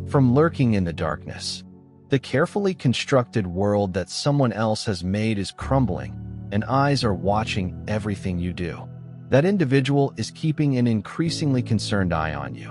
from lurking in the darkness. The carefully constructed world that someone else has made is crumbling, and eyes are watching everything you do. That individual is keeping an increasingly concerned eye on you.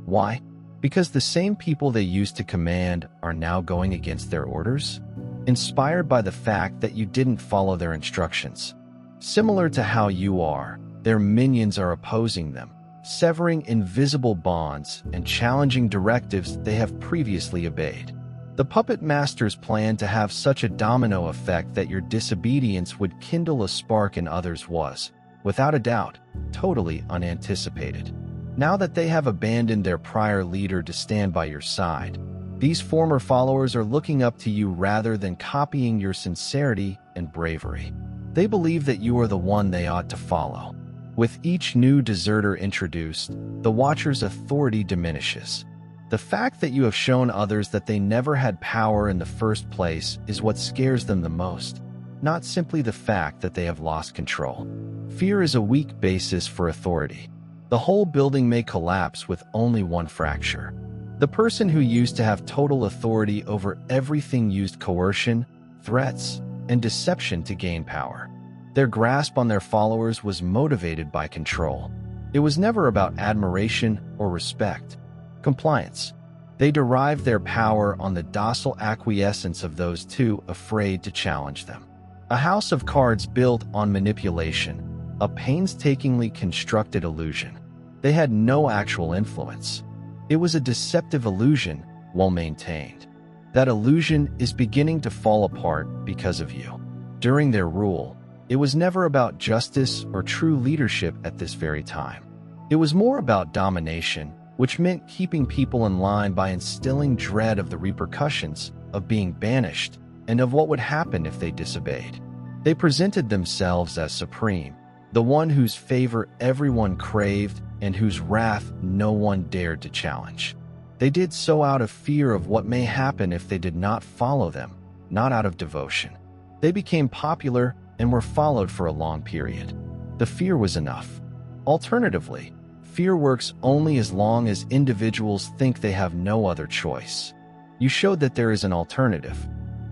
Why? Because the same people they used to command are now going against their orders, inspired by the fact that you didn't follow their instructions. Similar to how you are, their minions are opposing them, severing invisible bonds and challenging directives they have previously obeyed. The puppet masters plan to have such a domino effect that your disobedience would kindle a spark in others was, without a doubt, totally unanticipated. Now that they have abandoned their prior leader to stand by your side, these former followers are looking up to you rather than copying your sincerity and bravery. They believe that you are the one they ought to follow. With each new deserter introduced, the Watcher's authority diminishes. The fact that you have shown others that they never had power in the first place is what scares them the most, not simply the fact that they have lost control. Fear is a weak basis for authority. The whole building may collapse with only one fracture. The person who used to have total authority over everything used coercion, threats, and deception to gain power. Their grasp on their followers was motivated by control. It was never about admiration or respect. Compliance. They derived their power on the docile acquiescence of those too afraid to challenge them. A house of cards built on manipulation, a painstakingly constructed illusion. They had no actual influence. It was a deceptive illusion, well maintained. That illusion is beginning to fall apart because of you. During their rule, it was never about justice or true leadership at this very time. It was more about domination, which meant keeping people in line by instilling dread of the repercussions of being banished and of what would happen if they disobeyed. They presented themselves as supreme, the one whose favor everyone craved and whose wrath no one dared to challenge. They did so out of fear of what may happen if they did not follow them, not out of devotion. They became popular and were followed for a long period. The fear was enough. Alternatively, fear works only as long as individuals think they have no other choice. You showed that there is an alternative.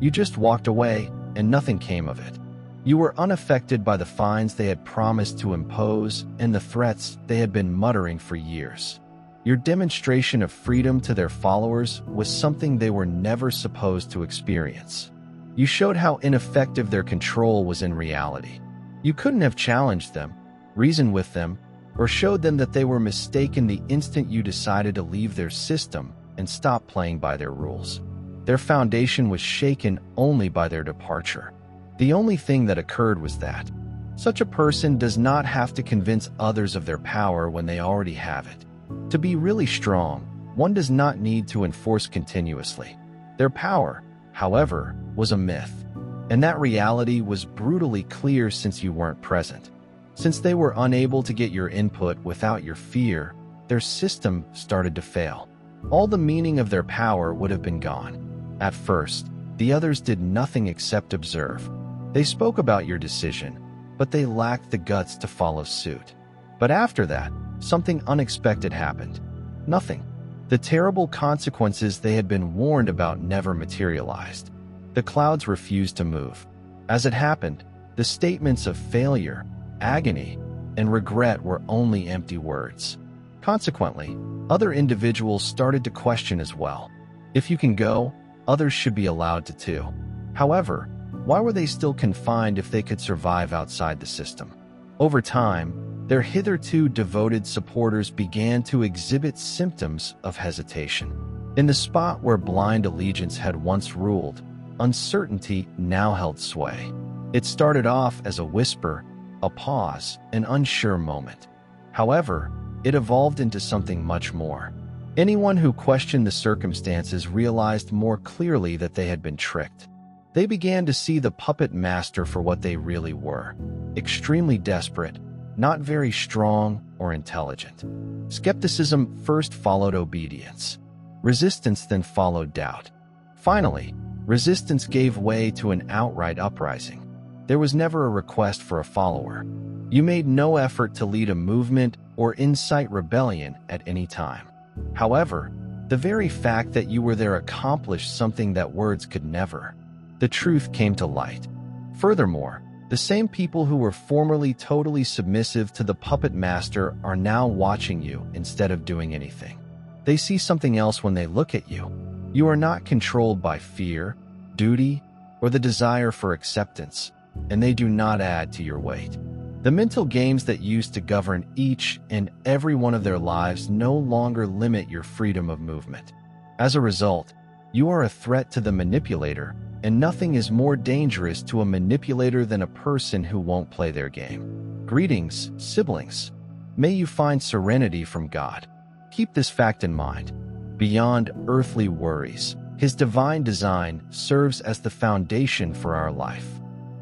You just walked away, and nothing came of it. You were unaffected by the fines they had promised to impose and the threats they had been muttering for years. Your demonstration of freedom to their followers was something they were never supposed to experience. You showed how ineffective their control was in reality. You couldn't have challenged them, reasoned with them, or showed them that they were mistaken the instant you decided to leave their system and stop playing by their rules. Their foundation was shaken only by their departure. The only thing that occurred was that such a person does not have to convince others of their power when they already have it. To be really strong, one does not need to enforce continuously. Their power, however, was a myth, and that reality was brutally clear since you weren't present. Since they were unable to get your input without your fear, their system started to fail. All the meaning of their power would have been gone. At first, the others did nothing except observe. They spoke about your decision, but they lacked the guts to follow suit. But after that, something unexpected happened. Nothing. The terrible consequences they had been warned about never materialized. The clouds refused to move. As it happened, the statements of failure, agony, and regret were only empty words. Consequently, other individuals started to question as well. If you can go, others should be allowed to too. However, why were they still confined if they could survive outside the system? Over time, their hitherto devoted supporters began to exhibit symptoms of hesitation. In the spot where blind allegiance had once ruled, uncertainty now held sway. It started off as a whisper, a pause, an unsure moment. However, it evolved into something much more. Anyone who questioned the circumstances realized more clearly that they had been tricked. They began to see the puppet master for what they really were: extremely desperate, not very strong or intelligent. Skepticism first followed obedience. Resistance then followed doubt. Finally, resistance gave way to an outright uprising. There was never a request for a follower. You made no effort to lead a movement or incite rebellion at any time. However, The very fact that you were there accomplished something that words could never. The truth came to light. Furthermore, the same people who were formerly totally submissive to the puppet master are now watching you instead of doing anything. They see something else when they look at you. You are not controlled by fear, duty, or the desire for acceptance, and they do not add to your weight. The mental games that used to govern each and every one of their lives no longer limit your freedom of movement. As a result, you are a threat to the manipulator, and nothing is more dangerous to a manipulator than a person who won't play their game. Greetings, siblings. May you find serenity from God. Keep this fact in mind. Beyond earthly worries, His divine design serves as the foundation for our life.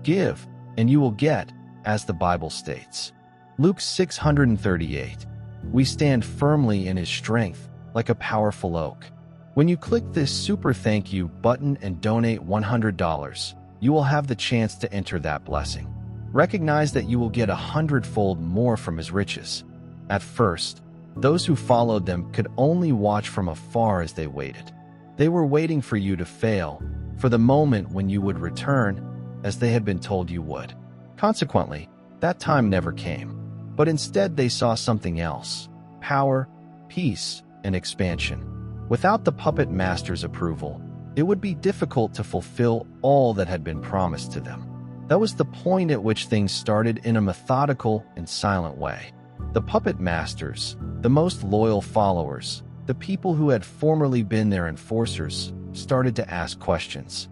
Give, and you will get, as the Bible states. Luke 6:38. We stand firmly in His strength, like a powerful oak. When you click this super thank you button and donate $100, you will have the chance to enter that blessing. Recognize that you will get 100-fold more from His riches. At first, those who followed them could only watch from afar as they waited. They were waiting for you to fail, for the moment when you would return, as they had been told you would. Consequently, that time never came, but instead they saw something else: power, peace, and expansion. Without the puppet master's approval, it would be difficult to fulfill all that had been promised to them. That was the point at which things started in a methodical and silent way. The puppet masters, the most loyal followers, the people who had formerly been their enforcers, started to ask questions.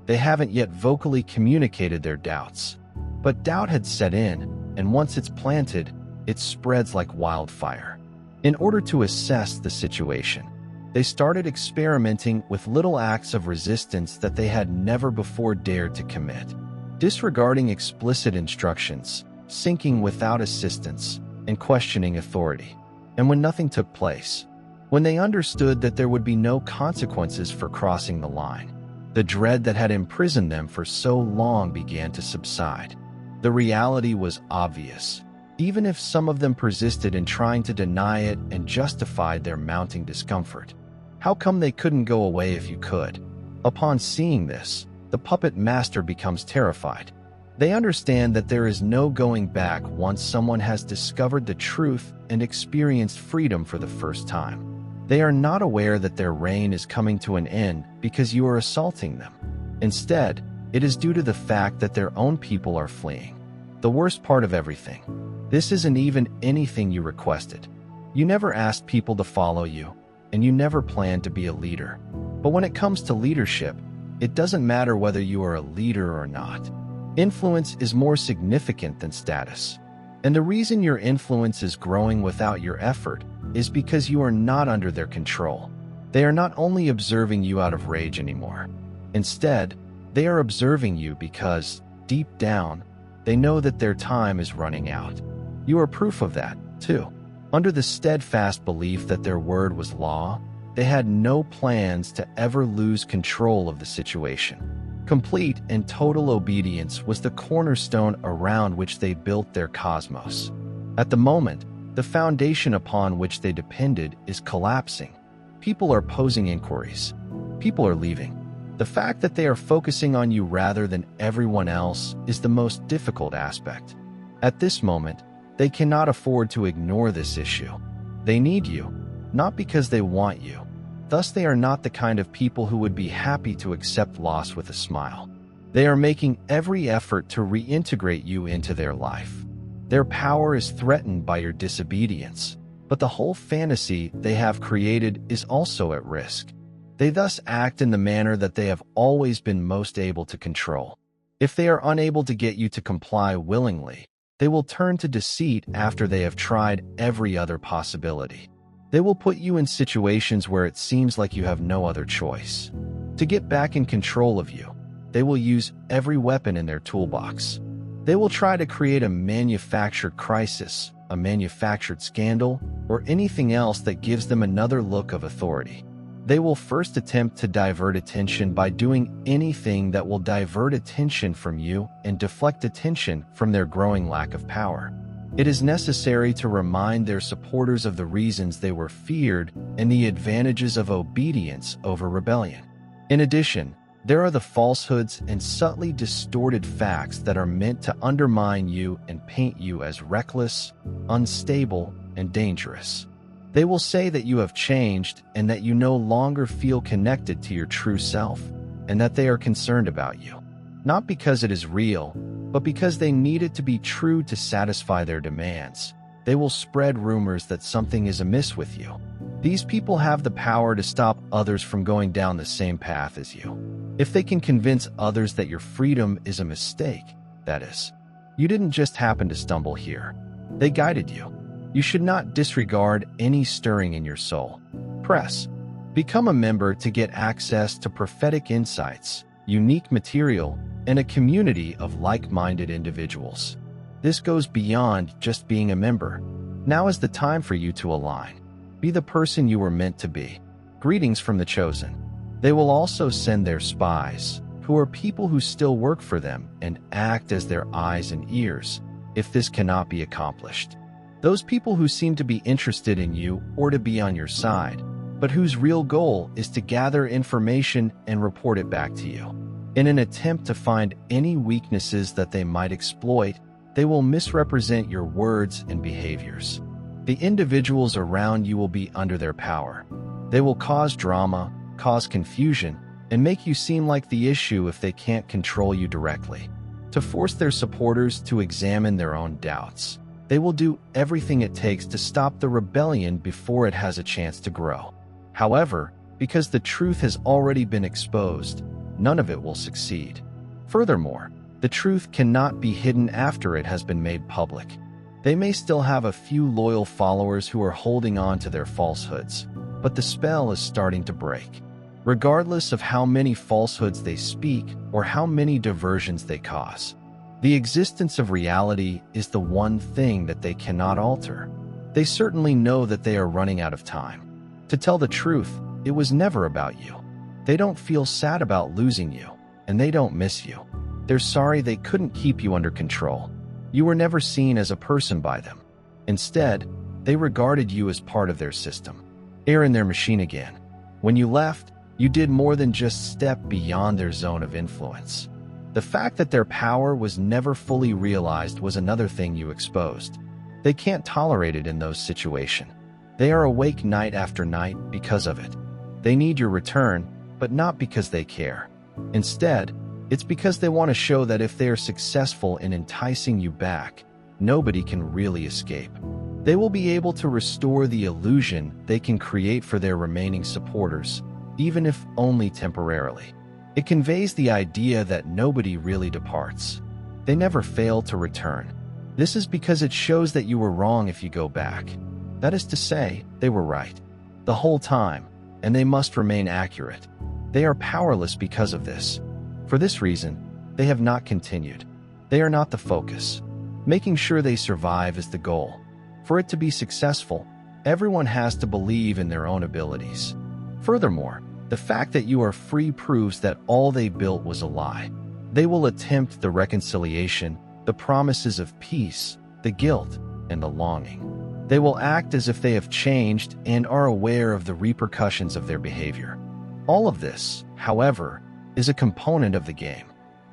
They haven't yet vocally communicated their doubts, but doubt had set in, and once it's planted, it spreads like wildfire. In order to assess the situation, they started experimenting with little acts of resistance that they had never before dared to commit. Disregarding explicit instructions, sinking without assistance, and questioning authority. And when nothing took place, when they understood that there would be no consequences for crossing the line, the dread that had imprisoned them for so long began to subside. The reality was obvious, even if some of them persisted in trying to deny it and justified their mounting discomfort. How come they couldn't go away if you could? Upon seeing this, the puppet master becomes terrified. They understand that there is no going back once someone has discovered the truth and experienced freedom for the first time. They are not aware that their reign is coming to an end because you are assaulting them. Instead, it is due to the fact that their own people are fleeing. The worst part of everything: this isn't even anything you requested. You never asked people to follow you, and you never planned to be a leader. But when it comes to leadership, it doesn't matter whether you are a leader or not. Influence is more significant than status. And the reason your influence is growing without your effort is because you are not under their control. They are not only observing you out of rage anymore. Instead, they are observing you because, deep down, they know that their time is running out. You are proof of that, too. Under the steadfast belief that their word was law, they had no plans to ever lose control of the situation. Complete and total obedience was the cornerstone around which they built their cosmos. At the moment, the foundation upon which they depended is collapsing. People are posing inquiries. People are leaving. The fact that they are focusing on you rather than everyone else is the most difficult aspect. At this moment, they cannot afford to ignore this issue. They need you, not because they want you. Thus, they are not the kind of people who would be happy to accept loss with a smile. They are making every effort to reintegrate you into their life. Their power is threatened by your disobedience, but the whole fantasy they have created is also at risk. They thus act in the manner that they have always been most able to control. If they are unable to get you to comply willingly, they will turn to deceit after they have tried every other possibility. They will put you in situations where it seems like you have no other choice. To get back in control of you, they will use every weapon in their toolbox. They will try to create a manufactured crisis, a manufactured scandal, or anything else that gives them another look of authority. They will first attempt to divert attention by doing anything that will divert attention from you and deflect attention from their growing lack of power. It is necessary to remind their supporters of the reasons they were feared and the advantages of obedience over rebellion. In addition, there are the falsehoods and subtly distorted facts that are meant to undermine you and paint you as reckless, unstable, and dangerous. They will say that you have changed and that you no longer feel connected to your true self, and that they are concerned about you. Not because it is real, but because they need it to be true to satisfy their demands. They will spread rumors that something is amiss with you. These people have the power to stop others from going down the same path as you. If they can convince others that your freedom is a mistake, that is, you didn't just happen to stumble here. They guided you. You should not disregard any stirring in your soul. Press. Become a member to get access to prophetic insights, unique material, and a community of like-minded individuals. This goes beyond just being a member. Now is the time for you to align. Be the person you were meant to be. Greetings from the chosen. They will also send their spies, who are people who still work for them and act as their eyes and ears, if this cannot be accomplished. Those people who seem to be interested in you or to be on your side, but whose real goal is to gather information and report it back to you. In an attempt to find any weaknesses that they might exploit, they will misrepresent your words and behaviors. The individuals around you will be under their power. They will cause drama, cause confusion, and make you seem like the issue if they can't control you directly. To force their supporters to examine their own doubts, they will do everything it takes to stop the rebellion before it has a chance to grow. However, because the truth has already been exposed, none of it will succeed. Furthermore, the truth cannot be hidden after it has been made public. They may still have a few loyal followers who are holding on to their falsehoods, but the spell is starting to break. Regardless of how many falsehoods they speak or how many diversions they cause, the existence of reality is the one thing that they cannot alter. They certainly know that they are running out of time. To tell the truth, it was never about you. They don't feel sad about losing you, and they don't miss you. They're sorry they couldn't keep you under control. You were never seen as a person by them. Instead, they regarded you as part of their system. Air in their machine again. When you left, you did more than just step beyond their zone of influence. The fact that their power was never fully realized was another thing you exposed. They can't tolerate it in those situations. They are awake night after night because of it. They need your return, but not because they care. Instead, it's because they want to show that if they are successful in enticing you back, nobody can really escape. They will be able to restore the illusion they can create for their remaining supporters, even if only temporarily. It conveys the idea that nobody really departs. They never fail to return. This is because it shows that you were wrong if you go back. That is to say, they were right the whole time, and they must remain accurate. They are powerless because of this. For this reason, they have not continued. They are not the focus. Making sure they survive is the goal. For it to be successful, everyone has to believe in their own abilities. Furthermore, the fact that you are free proves that all they built was a lie. They will attempt the reconciliation, the promises of peace, the guilt, and the longing. They will act as if they have changed and are aware of the repercussions of their behavior. All of this, however, is a component of the game.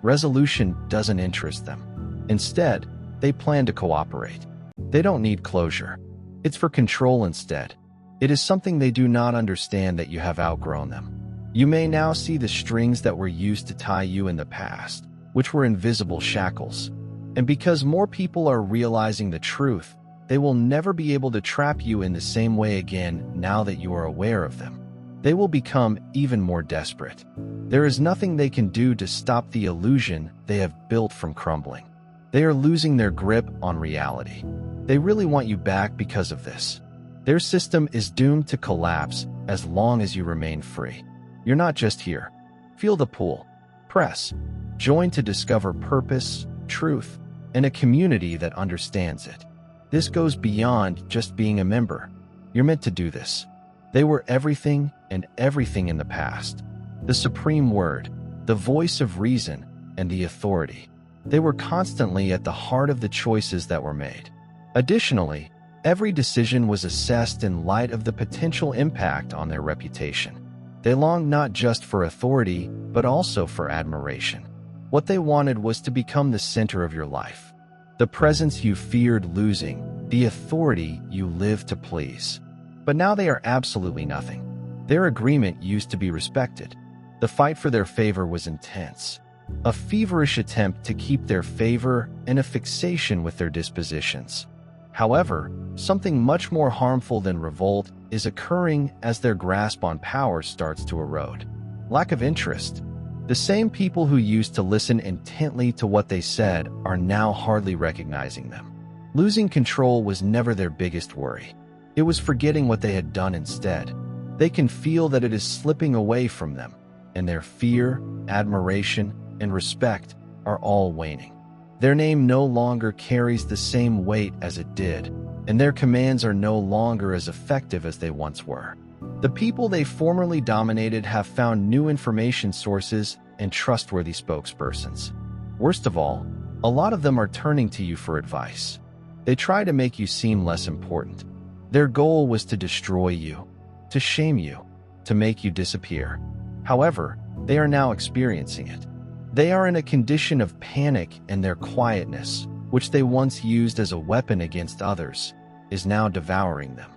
Resolution doesn't interest them. Instead, they plan to cooperate. They don't need closure. It's for control instead. It is something they do not understand that you have outgrown them. You may now see the strings that were used to tie you in the past, which were invisible shackles. And because more people are realizing the truth, they will never be able to trap you in the same way again now that you are aware of them. They will become even more desperate. There is nothing they can do to stop the illusion they have built from crumbling. They are losing their grip on reality. They really want you back because of this. Their system is doomed to collapse as long as you remain free. You're not just here. Feel the pull. Press. Join to discover purpose, truth, and a community that understands it. This goes beyond just being a member. You're meant to do this. They were everything and everything in the past. The supreme word, the voice of reason, and the authority. They were constantly at the heart of the choices that were made. Additionally, every decision was assessed in light of the potential impact on their reputation. They longed not just for authority, but also for admiration. What they wanted was to become the center of your life, the presence you feared losing, the authority you lived to please. But now they are absolutely nothing. Their agreement used to be respected. The fight for their favor was intense, a feverish attempt to keep their favor and a fixation with their dispositions. However, something much more harmful than revolt is occurring as their grasp on power starts to erode. Lack of interest. The same people who used to listen intently to what they said are now hardly recognizing them. Losing control was never their biggest worry. It was forgetting what they had done instead. They can feel that it is slipping away from them, and their fear, admiration, and respect are all waning. Their name no longer carries the same weight as it did, and their commands are no longer as effective as they once were. The people they formerly dominated have found new information sources and trustworthy spokespersons. Worst of all, a lot of them are turning to you for advice. They try to make you seem less important. Their goal was to destroy you, to shame you, to make you disappear. However, they are now experiencing it. They are in a condition of panic, and their quietness, which they once used as a weapon against others, is now devouring them.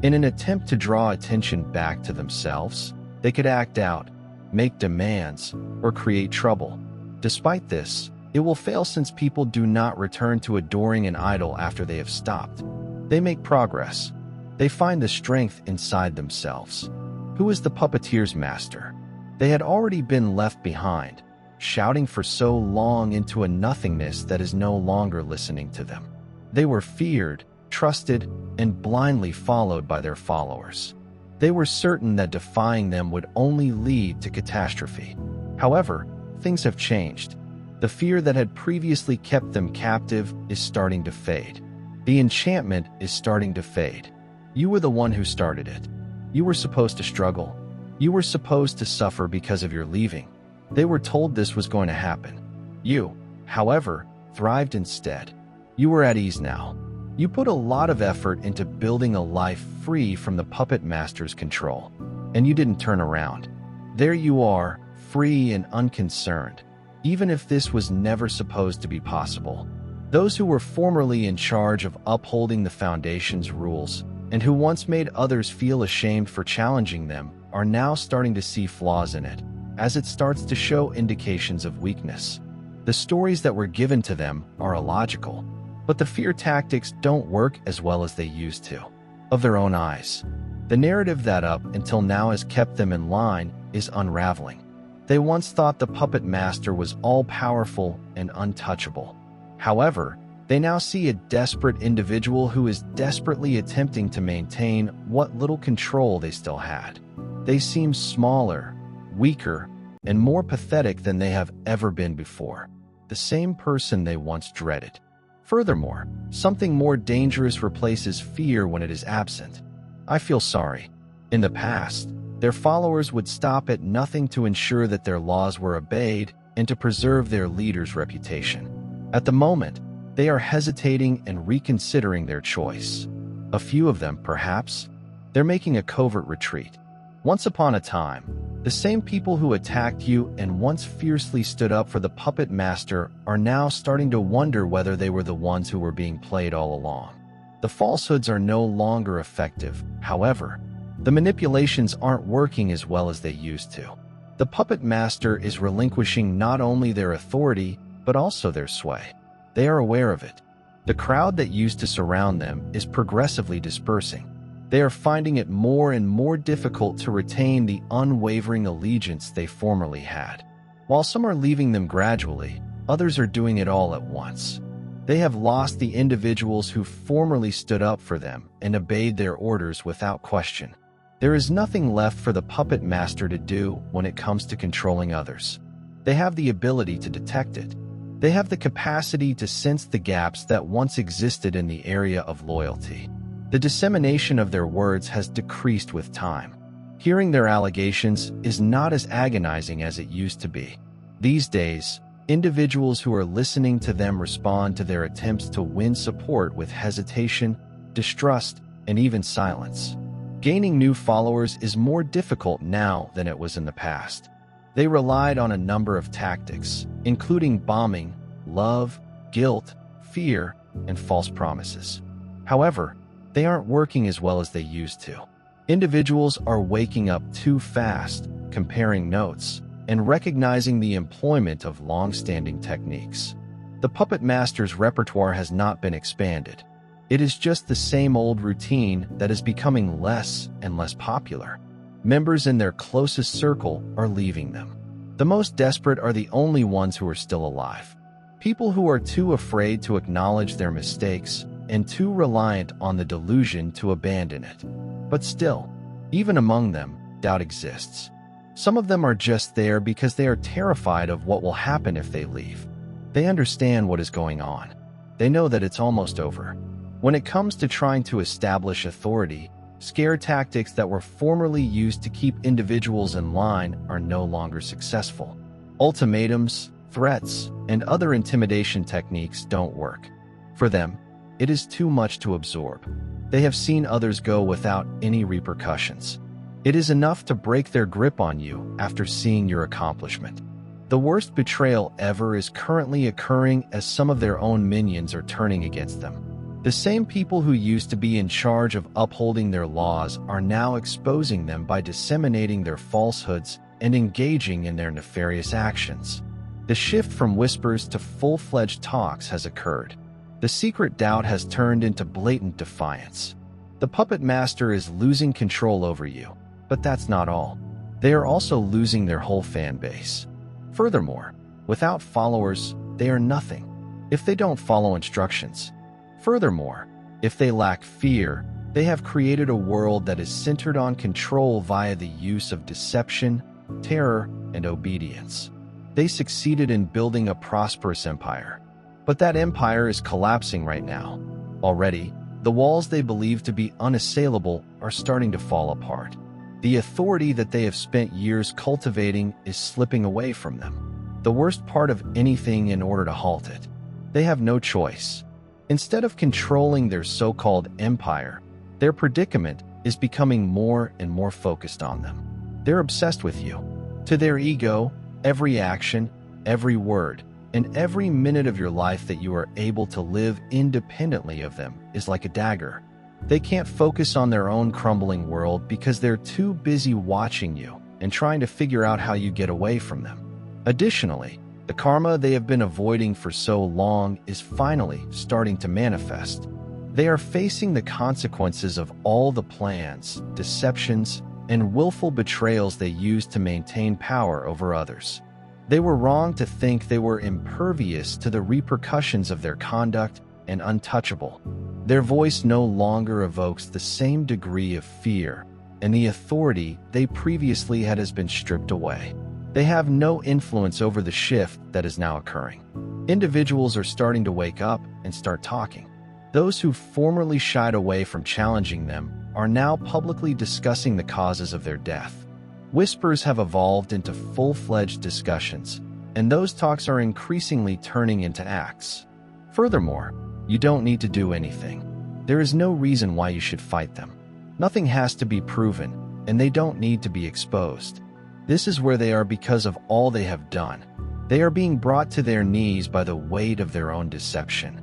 In an attempt to draw attention back to themselves, they could act out, make demands, or create trouble. Despite this, it will fail since people do not return to adoring an idol after they have stopped. They make progress. They find the strength inside themselves. Who is the puppeteer's master? They had already been left behind, shouting for so long into a nothingness that is no longer listening to them. They were feared, trusted, and blindly followed by their followers. They were certain that defying them would only lead to catastrophe. However, things have changed. The fear that had previously kept them captive is starting to fade. The enchantment is starting to fade. You were the one who started it. You were supposed to struggle. You were supposed to suffer because of your leaving. They were told this was going to happen. You, however, thrived instead. You were at ease now. You put a lot of effort into building a life free from the puppet master's control, and you didn't turn around. There you are, free and unconcerned, even if this was never supposed to be possible. Those who were formerly in charge of upholding the Foundation's rules, and who once made others feel ashamed for challenging them, are now starting to see flaws in it, as it starts to show indications of weakness. The stories that were given to them are illogical, but the fear tactics don't work as well as they used to. Of their own eyes, the narrative that up until now has kept them in line is unraveling. They once thought the puppet master was all-powerful and untouchable. However, they now see a desperate individual who is desperately attempting to maintain what little control they still had. They seem smaller, weaker, and more pathetic than they have ever been before. The same person they once dreaded. Furthermore, something more dangerous replaces fear when it is absent. I feel sorry. In the past, their followers would stop at nothing to ensure that their laws were obeyed and to preserve their leader's reputation. At the moment, they are hesitating and reconsidering their choice. A few of them, perhaps, they're making a covert retreat. Once upon a time, the same people who attacked you and once fiercely stood up for the puppet master are now starting to wonder whether they were the ones who were being played all along. The falsehoods are no longer effective, however. The manipulations aren't working as well as they used to. The puppet master is relinquishing not only their authority, but also their sway. They are aware of it. The crowd that used to surround them is progressively dispersing. They are finding it more and more difficult to retain the unwavering allegiance they formerly had. While some are leaving them gradually, others are doing it all at once. They have lost the individuals who formerly stood up for them and obeyed their orders without question. There is nothing left for the puppet master to do when it comes to controlling others. They have the ability to detect it. They have the capacity to sense the gaps that once existed in the area of loyalty. The dissemination of their words has decreased with time. Hearing their allegations is not as agonizing as it used to be. These days, Individuals who are listening to them respond to their attempts to win support with hesitation, distrust, and even silence. Gaining new followers is more difficult now than it was in the past. They relied on a number of tactics, including bombing, love, guilt, fear, and false promises. However, they aren't working as well as they used to. Individuals are waking up too fast, comparing notes, and recognizing the employment of long-standing techniques. The puppet master's repertoire has not been expanded. It is just the same old routine that is becoming less and less popular. Members in their closest circle are leaving them. The most desperate are the only ones who are still alive. People who are too afraid to acknowledge their mistakes and too reliant on the delusion to abandon it. But still, even among them, doubt exists. Some of them are just there because they are terrified of what will happen if they leave. They understand what is going on. They know that it's almost over. When it comes to trying to establish authority, scare tactics that were formerly used to keep individuals in line are no longer successful. Ultimatums, threats, and other intimidation techniques don't work. For them, it is too much to absorb. They have seen others go without any repercussions. It is enough to break their grip on you after seeing your accomplishment. The worst betrayal ever is currently occurring as some of their own minions are turning against them. The same people who used to be in charge of upholding their laws are now exposing them by disseminating their falsehoods and engaging in their nefarious actions. The shift from whispers to full-fledged talks has occurred. The secret doubt has turned into blatant defiance. The puppet master is losing control over you, but that's not all. They are also losing their whole fan base. Furthermore, without followers, they are nothing. If they don't follow instructions. Furthermore, if they lack fear, they have created a world that is centered on control via the use of deception, terror, and obedience. They succeeded in building a prosperous empire. But that empire is collapsing right now. Already, the walls they believe to be unassailable are starting to fall apart. The authority that they have spent years cultivating is slipping away from them. The worst part of anything in order to halt it. They have no choice. Instead of controlling their so-called empire, their predicament is becoming more and more focused on them. They're obsessed with you. To their ego, every action, every word, and every minute of your life that you are able to live independently of them is like a dagger. They can't focus on their own crumbling world because they're too busy watching you and trying to figure out how you get away from them. Additionally, the karma they have been avoiding for so long is finally starting to manifest. They are facing the consequences of all the plans, deceptions, and willful betrayals they used to maintain power over others. They were wrong to think they were impervious to the repercussions of their conduct and untouchable. Their voice no longer evokes the same degree of fear, and the authority they previously had has been stripped away. They have no influence over the shift that is now occurring. Individuals are starting to wake up and start talking. Those who formerly shied away from challenging them are now publicly discussing the causes of their death. Whispers have evolved into full-fledged discussions, and those talks are increasingly turning into acts. Furthermore, you don't need to do anything. There is no reason why you should fight them. Nothing has to be proven, and they don't need to be exposed. This is where they are because of all they have done. They are being brought to their knees by the weight of their own deception.